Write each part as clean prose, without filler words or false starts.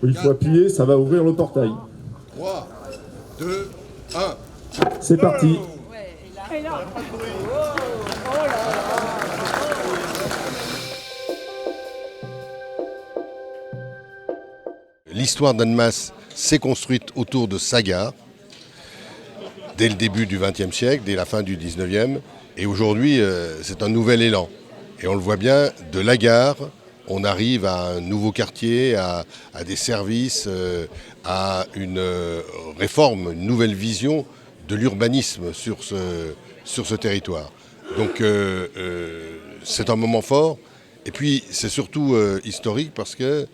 Il faut appuyer, ça va ouvrir le portail. 3, 2, 1. C'est parti. L'histoire d'Annemasse s'est construite autour de sa gare, dès le début du XXe siècle, dès la fin du XIXe. Et aujourd'hui, c'est un nouvel élan. Et on le voit bien, de la gare, on arrive à un nouveau quartier, à des services, à une réforme, une nouvelle vision de l'urbanisme sur ce territoire. Donc c'est un moment fort. Et puis c'est surtout historique parce que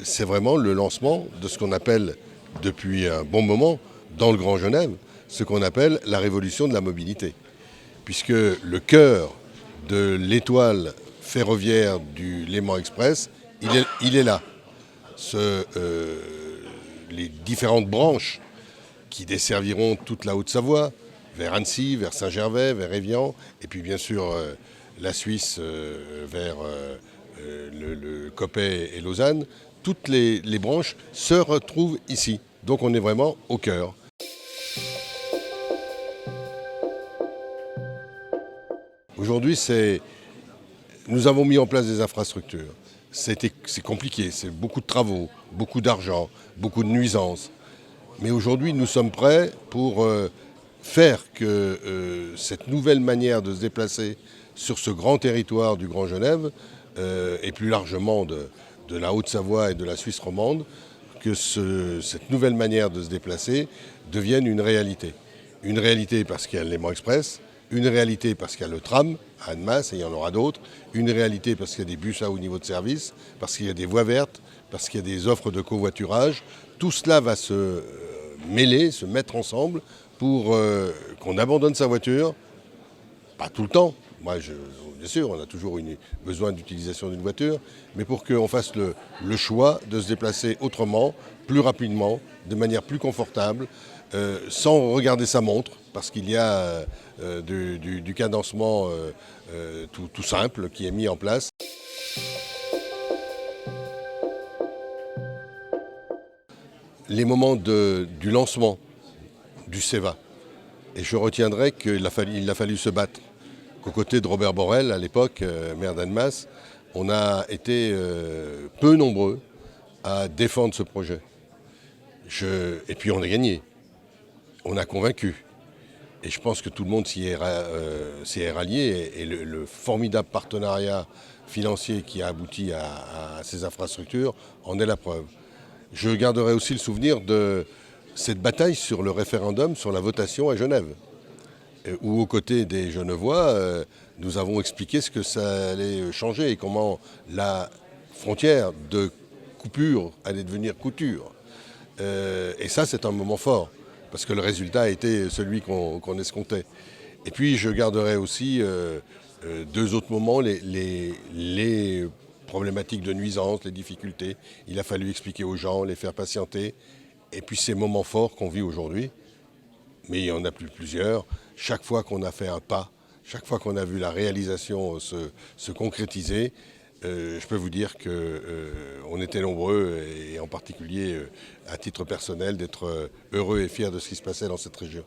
c'est vraiment le lancement de ce qu'on appelle depuis un bon moment dans le Grand Genève, ce qu'on appelle la révolution de la mobilité. Puisque le cœur de l'étoile ferroviaire du Léman Express, il est là. Les différentes branches qui desserviront toute la Haute-Savoie, vers Annecy, vers Saint-Gervais, vers Évian, et puis bien sûr la Suisse vers le Coppet et Lausanne, toutes les branches se retrouvent ici. Donc on est vraiment au cœur. Aujourd'hui, nous avons mis en place des infrastructures. C'est compliqué, c'est beaucoup de travaux, beaucoup d'argent, beaucoup de nuisances. Mais aujourd'hui, nous sommes prêts pour faire que cette nouvelle manière de se déplacer sur ce grand territoire du Grand Genève, et plus largement de la Haute-Savoie et de la Suisse romande, que cette nouvelle manière de se déplacer devienne une réalité. Une réalité parce qu'il y a le Léman Express, une réalité parce qu'il y a le tram à Annemasse, et il y en aura d'autres, une réalité parce qu'il y a des bus à haut niveau de service, parce qu'il y a des voies vertes, parce qu'il y a des offres de covoiturage. Tout cela va se mêler, se mettre ensemble pour qu'on abandonne sa voiture, pas tout le temps. Bien sûr, on a toujours besoin d'utilisation d'une voiture, mais pour qu'on fasse le choix de se déplacer autrement, plus rapidement, de manière plus confortable, sans regarder sa montre, parce qu'il y a du cadencement tout simple qui est mis en place. Les moments du lancement du CEVA, et je retiendrai qu'il a fallu se battre. Qu'aux côtés de Robert Borrell, à l'époque, maire d'Annemasse, on a été peu nombreux à défendre ce projet. Et puis on a gagné. On a convaincu. Et je pense que tout le monde s'y est rallié. Et le formidable partenariat financier qui a abouti à ces infrastructures en est la preuve. Je garderai aussi le souvenir de cette bataille sur le référendum, sur la votation à Genève, où aux côtés des Genevois, nous avons expliqué ce que ça allait changer et comment la frontière de coupure allait devenir couture. Et ça, c'est un moment fort, parce que le résultat a été celui qu'on escomptait. Et puis, je garderai aussi deux autres moments, les problématiques de nuisance, les difficultés. Il a fallu expliquer aux gens, les faire patienter. Et puis, ces moments forts qu'on vit aujourd'hui, mais il y en a plusieurs. Chaque fois qu'on a fait un pas, chaque fois qu'on a vu la réalisation se concrétiser, je peux vous dire qu'on était nombreux, et en particulier à titre personnel, d'être heureux et fiers de ce qui se passait dans cette région.